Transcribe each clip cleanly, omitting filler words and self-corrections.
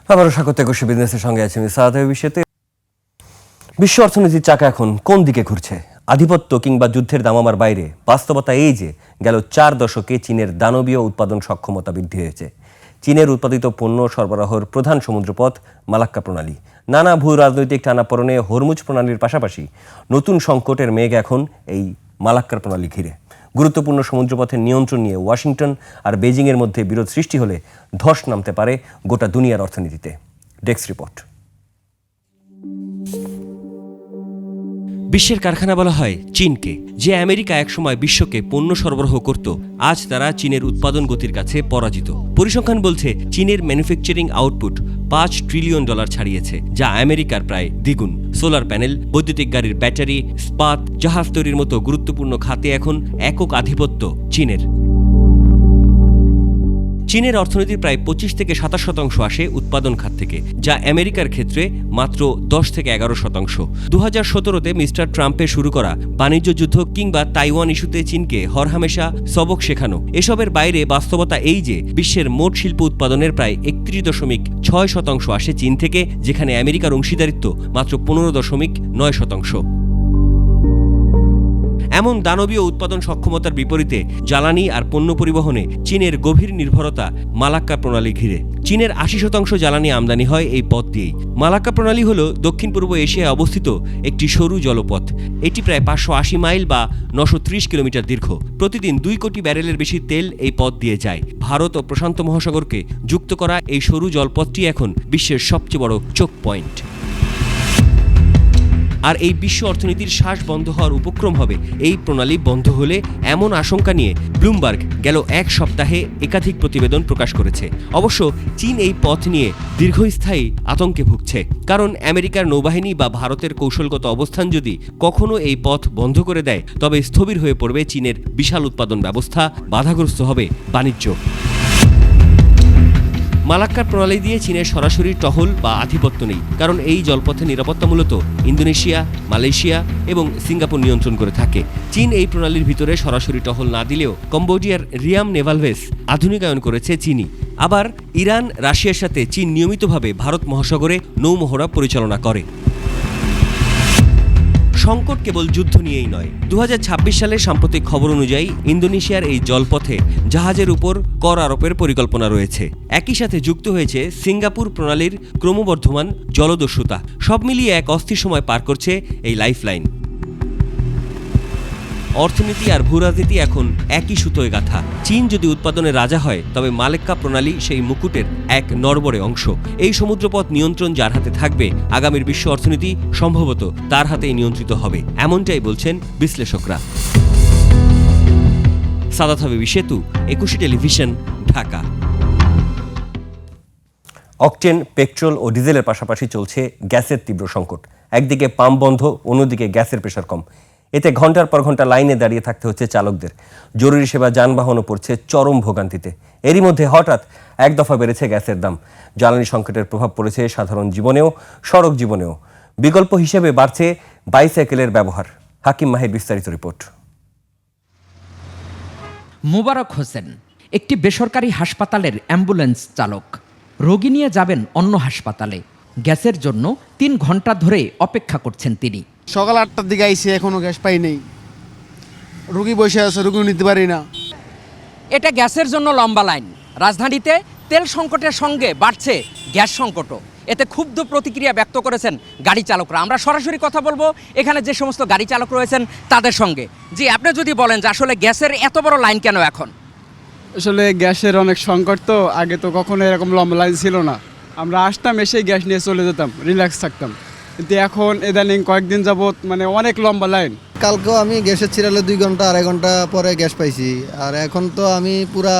আবারও স্বাগত একুশে বিজনেসের সঙ্গে আছি আমি সাদ। বিষয়তে বিশ্ব অর্থনীতির চাকা এখন কোন দিকে ঘুরছে? আধিপত্য কিংবা যুদ্ধের দামামার বাইরে বাস্তবতা এই যে গেল 4 দশকে চীনের দানবীয় উৎপাদন সক্ষমতা বৃদ্ধি হয়েছে। চীনের উৎপাদিত পণ্য সরবরাহের প্রধান সমুদ্রপথ মালাক্কা প্রণালী। নানা ভূ রাজনৈতিক টানাপোড়েনে হরমুজ প্রণালীর পাশাপাশি নতুন সংকটের মেঘ এখন এই মালাক্কার প্রণালী ঘিরে। গুরুত্বপূর্ণ সমুদ্রপথের নিয়ন্ত্রণ নিয়ে ওয়াশিংটন আর বেজিংয়ের মধ্যে বিরোধ সৃষ্টি হলে ধস নামতে পারে গোটা দুনিয়ার অর্থনীতিতে। Desk report. বিশ্বের কারখানা বলা হয় চীনকে। যে আমেরিকা একসময় বিশ্বকে পণ্য সরবরাহ করত, আজ তারা চীনের উৎপাদন গতির কাছে পরাজিত। পরিসংখ্যান বলছে চীনের ম্যানুফ্যাকচারিং আউটপুট $5 ট্রিলিয়ন ছাড়িয়েছে, যা আমেরিকার প্রায় দ্বিগুণ। সোলার প্যানেল, বৈদ্যুতিক গাড়ির ব্যাটারি, ইস্পাত, জাহাজ তৈরির মতো গুরুত্বপূর্ণ খাতে এখন একক আধিপত্য চীনের। চীনের অর্থনীতির প্রায় 25 থেকে 27% আসে উৎপাদন খাত থেকে, যা আমেরিকার ক্ষেত্রে মাত্র 10 থেকে 11%। 2017-তে মিস্টার ট্রাম্পের শুরু করা বাণিজ্য যুদ্ধ কিংবা তাইওয়ান ইস্যুতে চীনকে হরহামেশা সবক শেখানো। এসবের বাইরে বাস্তবতা এই যে বিশ্বের মোট শিল্প উৎপাদনের প্রায় 31.6% আসে চীন থেকে, যেখানে আমেরিকার অংশীদারিত্ব মাত্র 15.9%। এমন দানবীয় উৎপাদন সক্ষমতার বিপরীতে জ্বালানি আর পণ্য পরিবহনে চীনের গভীর নির্ভরতা মালাক্কা প্রণালী ঘিরে। চীনের 80% জ্বালানি আমদানি হয় এই পথ দিয়েই। মালাক্কা প্রণালী হল দক্ষিণ পূর্ব এশিয়ায় অবস্থিত একটি সরু জলপথ। এটি প্রায় 580 মাইল বা 930 কিলোমিটার দীর্ঘ। প্রতিদিন 2 কোটি ব্যারেলের বেশি তেল এই পথ দিয়ে যায়। ভারত ও প্রশান্ত মহাসাগরকে যুক্ত করা এই সরু জলপথটি এখন বিশ্বের সবচেয়ে বড় চোক পয়েন্ট। আর এই বিশ্ব অর্থনীতির শ্বাস বন্ধ হওয়ার উপক্রম হবে এই প্রণালী বন্ধ হলে, এমন আশঙ্কা নিয়ে ব্লুমবার্গ গেল 1 সপ্তাহে একাধিক প্রতিবেদন প্রকাশ করেছে। অবশ্য চীন এই পথ নিয়ে দীর্ঘস্থায়ী আতঙ্কে ভুগছে, কারণ আমেরিকার নৌবাহিনী বা ভারতের কৌশলগত অবস্থান যদি কখনো এই পথ বন্ধ করে দেয়, তবে স্থবির হয়ে পড়বে চীনের বিশাল উৎপাদন ব্যবস্থা, বাধাগ্রস্ত হবে বাণিজ্য। মালাক্কার প্রণালী দিয়ে চীনের সরাসরি টহল বা আধিপত্য নেই, কারণ এই জলপথের নিরাপত্তা মূলত ইন্দোনেশিয়া, মালয়েশিয়া এবং সিঙ্গাপুর নিয়ন্ত্রণ করে থাকে। চীন এই প্রণালীর ভিতরে সরাসরি টহল না দিলেও কম্বোডিয়ার রিয়াম নেভাল বেস আধুনিকায়ন করেছে চীনই। আবার ইরান, রাশিয়ার সাথে চীন নিয়মিতভাবে ভারত মহাসাগরে নৌমহড়া পরিচালনা করে। সংকট কেবল যুদ্ধ নিয়েই নয়। 2026 সালের সাম্প্রতিক খবর অনুযায়ী ইন্দোনেশিয়ার এই জলপথে জাহাজের উপর কর আরোপের পরিকল্পনা রয়েছে। একই সাথে যুক্ত হয়েছে সিঙ্গাপুর প্রণালীর ক্রমবর্ধমান জলদস্যুতা। সব মিলিয়ে এক অস্থির সময় পার করছে এই লাইফলাইন। অর্থনীতি আর ভূরাজনীতি এখন একই সুতোয় গাঁথা। চীন যদি উৎপাদনের রাজা হয়, তবে মালাক্কা প্রণালী সেই মুকুটের এক নড়বড়ে অংশ। এই সমুদ্রপথ নিয়ন্ত্রণ যার হাতে থাকবে, আগামীর বিশ্ব অর্থনীতি সম্ভবত তার হাতেই নিয়ন্ত্রিত হবে, এমনটাই বলছেন বিশ্লেষকরা। সাদাত হাবিবি সেতু, একুশে টেলিভিশন, ঢাকা। অকটেন, পেট্রোল ও ডিজেলের পাশাপাশি চলছে গ্যাসের তীব্র সংকট। একদিকে পাম্প বন্ধ, অন্যদিকে গ্যাসের প্রেশার কম। এতে ঘন্টার পর ঘন্টা লাইনে দাঁড়িয়ে থাকতে হচ্ছে চালকদের। জরুরি সেবা যানবাহনও পড়ছে চরম ভোগান্তিতে। এরই মধ্যে হঠাৎ এক দফা বেড়েছে গ্যাসের দাম। জ্বালানি সংকটের প্রভাব পড়েছে সাধারণ জীবনেও, সড়ক জীবনেও। বিকল্প হিসেবে বাড়ছে বাইসাইকেলের ব্যবহার। হাকিম মাহির বিস্তারিত রিপোর্ট। মোবারক হোসেন একটি বেসরকারি হাসপাতালের অ্যাম্বুলেন্স চালক। রোগী নিয়ে যাবেন অন্য হাসপাতালে। গ্যাসের জন্য 3 ঘন্টা ধরে অপেক্ষা করছেন তিনি। সকাল 8টার দিকে আইসি, এখনো গ্যাস পাই নেই। রোগী বসে আছে, রোগী নিতে পারি না। এটা গ্যাসের জন্য লম্বা লাইন। রাজধানীতে তেল সংকটের সঙ্গে বাড়ছে গ্যাস সংকটও। এতে ক্ষুব্ধ প্রতিক্রিয়া ব্যক্ত করেছেন গাড়ি চালকরা। আমরা সরাসরি কথা বলবো এখানে যে সমস্ত গাড়ি চালক রয়েছেন তাদের সঙ্গে। জি, আপনি যদি বলেন যে আসলে গ্যাসের এত বড় লাইন কেন এখন? আসলে গ্যাসের অনেক সংকট, তো আগে তো কখনো এরকম লম্বা লাইন ছিল না। আমরা আসতাম, এসেই গ্যাস নিয়ে চলে যেতাম, রিল্যাক্স থাকতাম। কিন্তু এখন ইদানিং কয়েকদিন যাবত মানে অনেক লম্বা লাইন। কালকেও আমি গ্যাসের ছিড়ালে 2 ঘন্টা 2.5 ঘন্টা পরে গ্যাস পাইছি। আর এখন তো আমি পুরা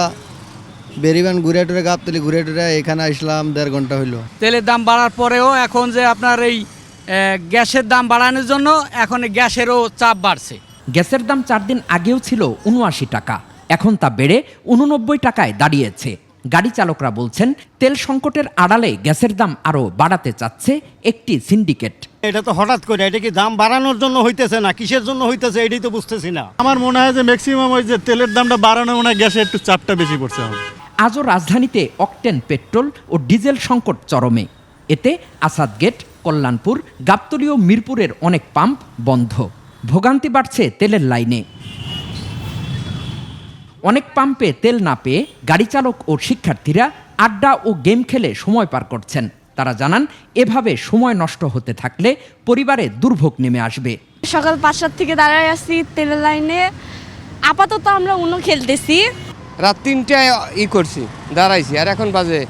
বেরিবান ঘুরে টুরে গাবতলি ঘুরে টুরে এখানে আসলাম 1.5 ঘন্টা হইলো। তেলের দাম বাড়ার পরেও এখন যে আপনার এই গ্যাসের দাম বাড়ানোর জন্য এখন গ্যাসেরও চাপ বাড়ছে। গ্যাসের দাম 4 দিন আগেও ছিল 79 টাকা, এখন তা বেড়ে 89 টাকায় দাঁড়িয়েছে। গাড়ি চালকরা বলছেন তেল সংকটের আড়ালে গ্যাসের দাম আরও বাড়াতে চাচ্ছে একটি সিন্ডিকেট। এটা তো হঠাৎ করে, এটা কি দাম বাড়ানোর জন্য হইতেছে না কিসের জন্য হইতেছে এটাই তো বুঝতেছি না। আমার মনে হয় যে ম্যাক্সিমাম ওই যে তেলের দামটা বাড়ানো, মনে হয় গ্যাসে একটু চাপটা বেশি পড়ছে। আজও রাজধানীতে অকটেন পেট্রোল ও ডিজেল সংকট চরমে। এতে আসাদ গেট, কল্যাণপুর, গাবতলী ও মিরপুরের অনেক পাম্প বন্ধ। ভোগান্তি বাড়ছে তেলের লাইনে। অনেক পাম্পে তেল না পেয়ে গাড়ি চালক ও শিক্ষার্থীরা আড্ডা ও গেম খেলে সময় পার করছেন। তারা জানান, এভাবে সময় নষ্ট হতে থাকলে পরিবারে দুর্ভোগ নেমে আসবে। সকাল 5টার থেকে দাঁড়ায় আছি তেলের লাইনে। আপাতত আমরা উনো খেলতেছি। রাত 3টায় করছি, দাঁড়াইছি, আর এখন বাজে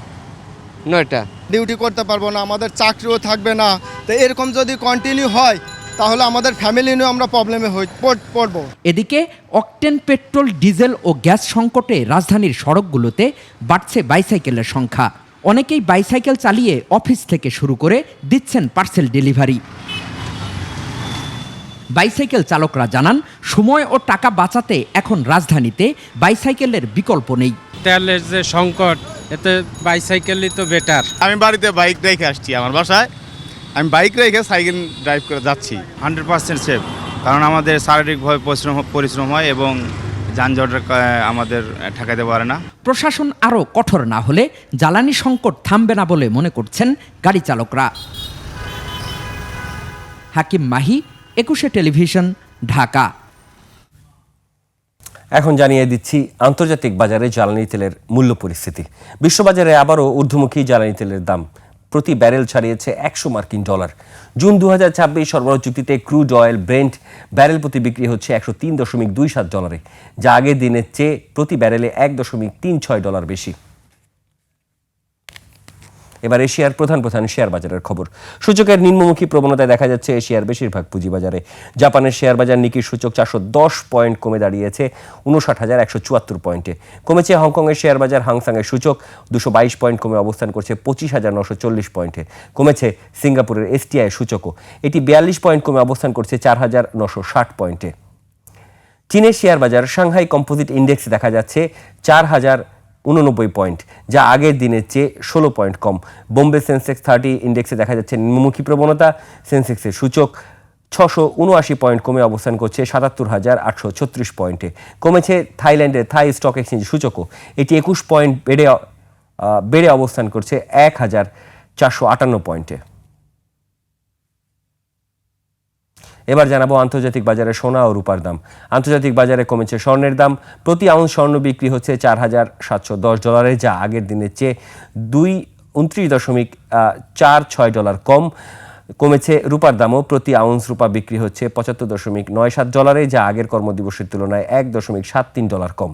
9টা। ডিউটি করতে পারবো না, আমাদের চাকরিও থাকবে না। তো এরকম যদি কন্টিনিউ হয় তাহলে আমাদের ফ্যামিলি নিয়েও আমরা প্রবলেমে পড়বো। এদিকে অকটেন পেট্রোল, ডিজেল ও গ্যাস সংকটে রাজধানীর সড়কগুলোতে বাড়ছে বাইসাইকেলের সংখ্যা। অনেকেই বাইসাইকেল চালিয়ে অফিস থেকে শুরু করে দিচ্ছেন পার্সেল ডেলিভারি। বাইসাইকেল চালকরা জানান, সময় ও টাকা বাঁচাতে এখন রাজধানীতে বাইসাইকেলের বিকল্প নেই। তেলের যে সংকট, এতে বাইসাইকেলই তো বেটার। আমি বাড়িতে বাইক রেখে আসছি আমার বাসায়, আমি বাইক রেখে সাইকেল ড্রাইভ করে যাচ্ছি। 100% সেফ, কারণ আমাদের শারীরিকভাবে পরিশ্রম হয় এবং যানজটের আমাদের ঠেকাতে পারে না। প্রশাসন আরও কঠোর না হলে জ্বালানি সংকট থামবে না বলে মনে করছেন গাড়ি চালকরা। হাকিম মাহি, 21 টেলিভিশন, ঢাকা। এখন জানিয়ে দিচ্ছি আন্তর্জাতিক বাজারে জ্বালানি তেলের মূল্য পরিস্থিতি। বিশ্ববাজারে আবারও ঊর্ধ্বমুখী জ্বালানি তেলের দাম প্রতি ব্যারেল ছাড়িয়েছে $100। জুন 2026 সরবরাহ চুক্তিতে ক্রুড অয়েল ব্রেন্ট ব্যারেল প্রতি বিক্রি হচ্ছে $103.27, যা আগের দিনের চেয়ে প্রতি ব্যারেলে $1.36 বেশি। এবার এশিয়ার প্রধান শেয়ার বাজারের খবর। সূচকের নিম্নমুখী প্রবণতায় দেখা যাচ্ছে এশিয়ার বেশিরভাগ পুঁজিবাজারে। জাপানের শেয়ার বাজার নিকির সূচক 410 পয়েন্ট কমে দাঁড়িয়েছে 59,174 পয়েন্টে। কমেছে হংকংয়ের শেয়ার বাজার হাংসাংয়ের সূচক 222 পয়েন্ট কমে অবস্থান করছে 25,940 পয়েন্টে। কমেছে সিঙ্গাপুরের এসটিআই সূচকও, এটি 42 পয়েন্ট কমে অবস্থান করছে 4,960 পয়েন্টে। চীনের শেয়ার বাজার সাংহাই কম্পোজিট ইন্ডেক্সে দেখা যাচ্ছে 4,089 পয়েন্ট, যা আগের দিনের চেয়ে 16 পয়েন্ট কম। বোম্বে সেন্সেক্স 30 ইন্ডেক্সে দেখা যাচ্ছে নিম্নমুখী প্রবণতা। সেন্সেক্সের সূচক 679 পয়েন্ট কমে অবস্থান করছে 77,836 পয়েন্টে। কমেছে থাইল্যান্ডের থাই স্টক এক্সচেঞ্জ সূচকও, এটি 21 পয়েন্ট বেড়ে অবস্থান করছে 1,458 পয়েন্টে। এবার জানাবো আন্তর্জাতিক বাজারে সোনা ও রূপার দাম। আন্তর্জাতিক বাজারে কমেছে স্বর্ণের দাম। প্রতি আউন্স স্বর্ণ বিক্রি হচ্ছে $4,710, যা আগের দিনের চেয়ে $29.46 কম। কমেছে রূপার দামও। প্রতি আউন্স রূপা বিক্রি হচ্ছে $75.97, যা আগের কর্মদিবসের তুলনায় $1.73 কম।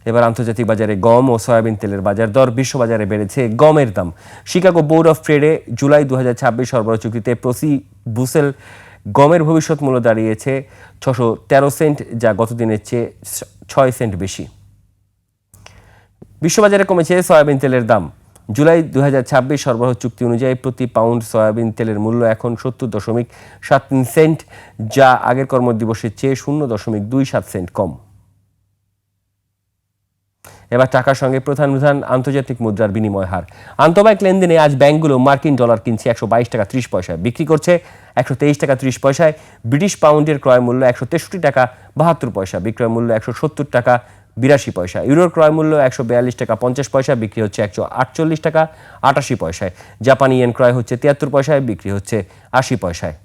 এবার আন্তর্জাতিক বাজারে গম ও সয়াবিন তেলের বাজার দর। বিশ্ববাজারে বেড়েছে গমের দাম। শিকাগো বোর্ড অফ ট্রেডে জুলাই 2026 সরবরাহ চুক্তিতে প্রতি বুসেল গমের ভবিষ্যৎ মূল্য দাঁড়িয়েছে 613 সেন্ট, যা গতদিনের চেয়ে 6 সেন্ট বেশি। বিশ্ববাজারে কমেছে সয়াবিন তেলের দাম। জুলাই 2026 সরবরাহ চুক্তি অনুযায়ী প্রতি পাউন্ড সয়াবিন তেলের মূল্য এখন 70.73 সেন্ট, যা আগের কর্মদিবসের চেয়ে 0.27 সেন্ট কম। এবার টাকার সঙ্গে প্রধান আন্তর্জাতিক মুদ্রার বিনিময় হার। আন্তঃব্যাংক লেনদেনে আজ ব্যাংকগুলো মার্কিন ডলার কিনছে 122 টাকা 30 পয়সায়, বিক্রি করছে 123 টাকা 30 পয়সায়। ব্রিটিশ পাউন্ডের ক্রয় মূল্য 163 টাকা 72 পয়সা, বিক্রয় মূল্য 170 টাকা 82 পয়সা। ইউরোর ক্রয় মূল্য 142 টাকা 50 পয়সা, বিক্রি হচ্ছে 148 টাকা 88 পয়সায়। জাপানি ইয়েন ক্রয় হচ্ছে 73 পয়সায়, বিক্রি হচ্ছে 80 পয়সায়।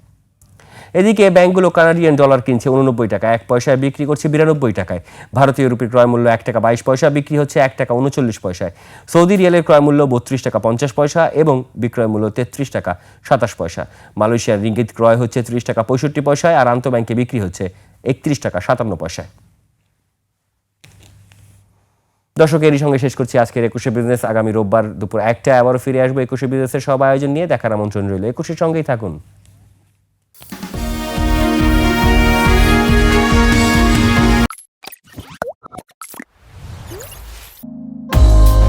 এদিকে ব্যাংকগুলো কানাডিয়ান ডলার কিনছে 89 টাকা 1 পয়সায়, বিক্রি করছে 92 টাকায়। ভারতীয় রুপির ক্রয় মূল্য 1 টাকা 22 পয়সা, বিক্রি হচ্ছে 1 টাকা 39 পয়সায়। সৌদি রিয়ালের ক্রয় মূল্য 32 টাকা 50 পয়সা এবং বিক্রয় মূল্য 33 টাকা 27 পয়সা। মালয়েশিয়ার রিঙ্গিত ক্রয় হচ্ছে 30 টাকা 65 পয়সায় আর আন্তঃব্যাংকে বিক্রি হচ্ছে 31 টাকা 57 পয়সায়। দর্শক, এরই সঙ্গে শেষ করছি আজকের 21 বিজনেস। আগামী রোববার দুপুর 1টায় আবারও ফিরে আসবো 21 বিজনেসের সব আয়োজন নিয়ে। দেখার আমন্ত্রণ রইল। 21 সঙ্গেই থাকুন।